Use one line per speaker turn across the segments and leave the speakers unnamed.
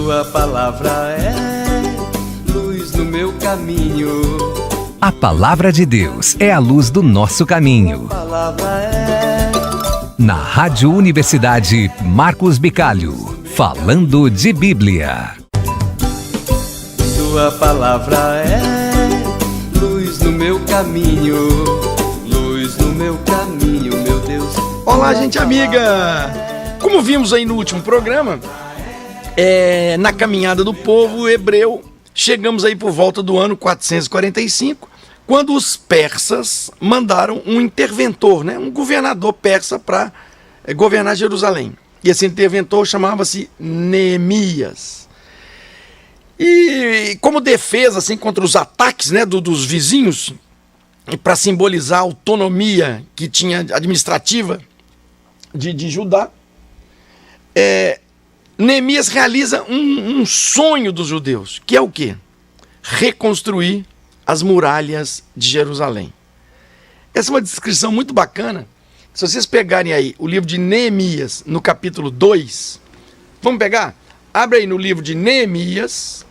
Tua palavra é luz no meu caminho.
A Palavra de Deus é a luz do nosso caminho.
Tua palavra é...
Na Rádio Universidade Marcos Bicalho, falando de Bíblia.
Tua palavra é luz no meu caminho. Luz no meu caminho, meu Deus.
Olá, gente amiga! Como vimos aí no último programa, na caminhada do povo hebreu, chegamos aí por volta do ano 445, quando os persas mandaram um interventor, um governador persa para governar Jerusalém. E esse interventor chamava-se Neemias. E como defesa assim, contra os ataques dos vizinhos, para simbolizar a autonomia que tinha administrativa de Judá, Neemias realiza um sonho dos judeus, que é o quê? Reconstruir as muralhas de Jerusalém. Essa é uma descrição muito bacana. Se vocês pegarem aí o livro de Neemias, no capítulo 2, vamos pegar? Abre aí no livro de Neemias,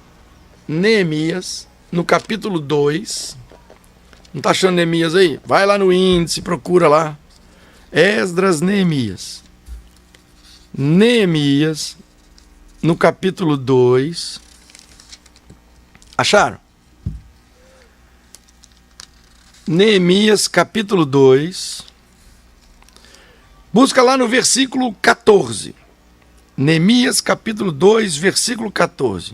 no capítulo 2. Não tá achando Neemias aí? Vai lá no índice, procura lá. Esdras, Neemias. Neemias, no capítulo 2. Acharam? Neemias, capítulo 2. Busca lá no versículo 14. Neemias, capítulo 2, versículo 14.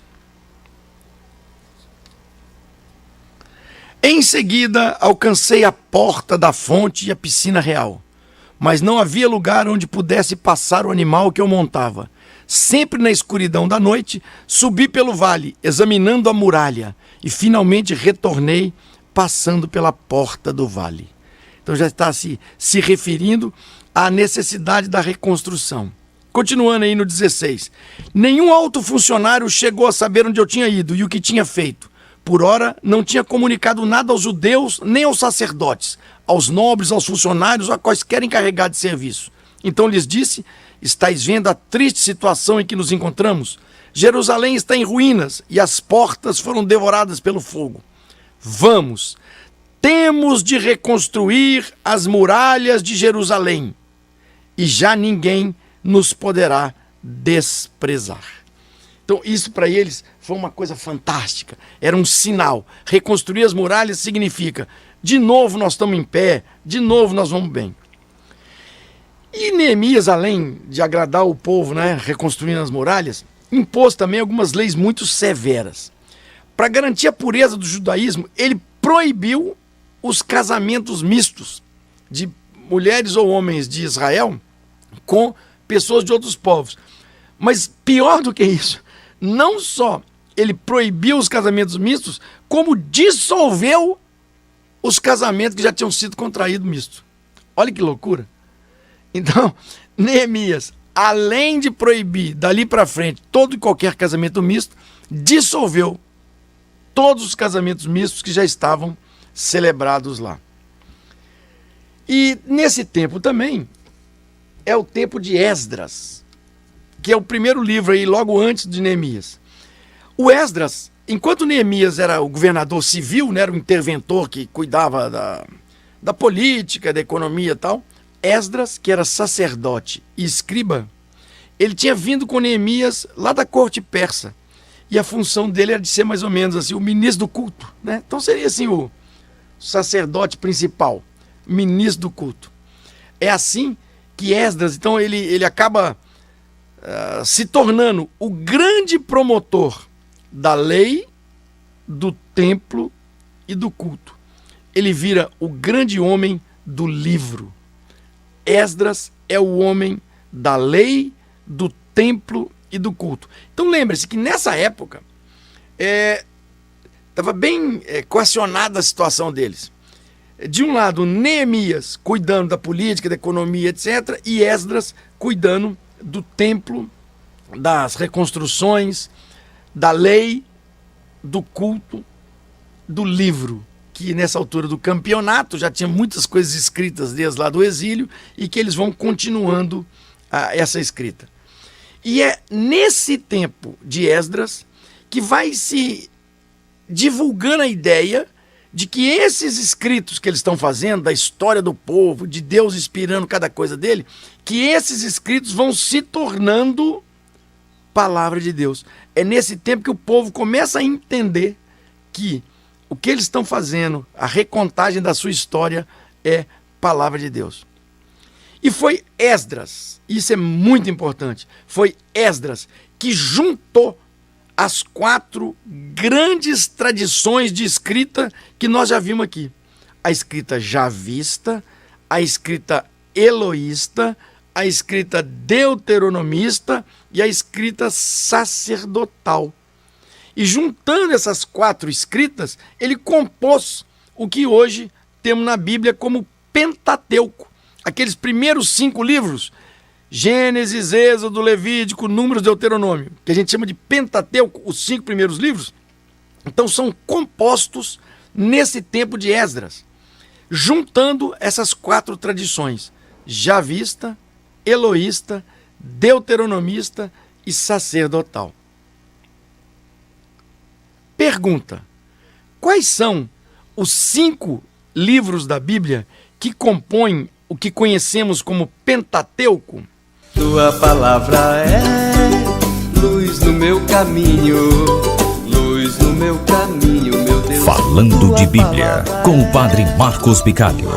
Em seguida, alcancei a porta da fonte e a piscina real, mas não havia lugar onde pudesse passar o animal que eu montava. Sempre na escuridão da noite, subi pelo vale, examinando a muralha, e finalmente retornei, passando pela porta do vale. Então já está se referindo à necessidade da reconstrução. Continuando aí no 16. Nenhum alto funcionário chegou a saber onde eu tinha ido e o que tinha feito. Por ora, não tinha comunicado nada aos judeus, nem aos sacerdotes, aos nobres, aos funcionários, a quaisquer encarregados de serviço. Então lhes disse: estáis vendo a triste situação em que nos encontramos? Jerusalém está em ruínas e as portas foram devoradas pelo fogo. Vamos, temos de reconstruir as muralhas de Jerusalém, e já ninguém nos poderá desprezar. Então isso para eles foi uma coisa fantástica, era um sinal. Reconstruir as muralhas significa, de novo nós estamos em pé, de novo nós vamos bem. E Neemias, além de agradar o povo, reconstruindo as muralhas, impôs também algumas leis muito severas. Para garantir a pureza do judaísmo, ele proibiu os casamentos mistos de mulheres ou homens de Israel com pessoas de outros povos. Mas pior do que isso, não só ele proibiu os casamentos mistos, como dissolveu os casamentos que já tinham sido contraídos mistos. Olha que loucura. Então, Neemias, além de proibir dali para frente todo e qualquer casamento misto, dissolveu todos os casamentos mistos que já estavam celebrados lá. E nesse tempo também é o tempo de Esdras, que é o primeiro livro aí logo antes de Neemias. O Esdras, enquanto Neemias era o governador civil, era o interventor que cuidava da política, da economia e tal, Esdras, que era sacerdote e escriba, ele tinha vindo com Neemias lá da corte persa. E a função dele era de ser mais ou menos assim, o ministro do culto. Então seria assim o sacerdote principal, ministro do culto. É assim que Esdras, então ele acaba se tornando o grande promotor da lei, do templo e do culto. Ele vira o grande homem do livro. Esdras é o homem da lei, do templo e do culto. Então lembre-se que nessa época estava bem coacionada a situação deles. De um lado, Neemias cuidando da política, da economia, etc., e Esdras cuidando do templo, das reconstruções, da lei, do culto, do livro, que nessa altura do campeonato já tinha muitas coisas escritas desde lá do exílio e que eles vão continuando essa escrita. E é nesse tempo de Esdras que vai se divulgando a ideia de que esses escritos que eles estão fazendo, da história do povo, de Deus inspirando cada coisa dele, que esses escritos vão se tornando palavra de Deus. É nesse tempo que o povo começa a entender que o que eles estão fazendo, a recontagem da sua história, é palavra de Deus. E foi Esdras, isso é muito importante, foi Esdras que juntou as 4 grandes tradições de escrita que nós já vimos aqui. A escrita javista, a escrita eloísta, a escrita deuteronomista e a escrita sacerdotal. E juntando essas 4 escritas, ele compôs o que hoje temos na Bíblia como Pentateuco. Aqueles primeiros 5 livros, Gênesis, Êxodo, Levítico, Números, Deuteronômio, que a gente chama de Pentateuco, os 5 primeiros livros, então são compostos nesse tempo de Esdras, juntando essas 4 tradições, javista, eloísta, deuteronomista e sacerdotal. Pergunta: quais são os 5 livros da Bíblia que compõem o que conhecemos como Pentateuco?
Tua palavra é luz no meu caminho, luz no meu caminho, meu Deus.
Falando de Bíblia, com o Padre Marcos Bicalho.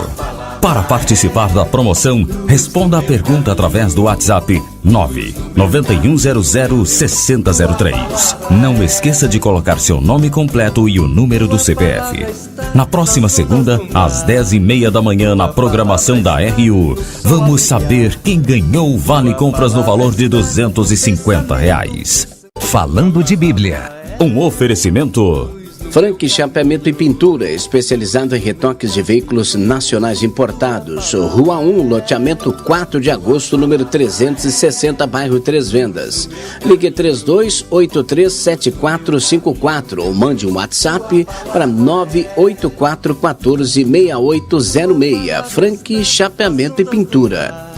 Para participar da promoção, responda a pergunta através do WhatsApp 991006003. Não esqueça de colocar seu nome completo e o número do CPF. Na próxima segunda, às 10h30 da manhã, na programação da RU, vamos saber quem ganhou o Vale Compras no valor de R$250. Falando de Bíblia. Um oferecimento...
Frank Chapeamento e Pintura, especializado em retoques de veículos nacionais importados. Rua 1, loteamento 4 de agosto, número 360, bairro Três Vendas. Ligue 32837454 ou mande um WhatsApp para 984146806. Frank Chapeamento e Pintura.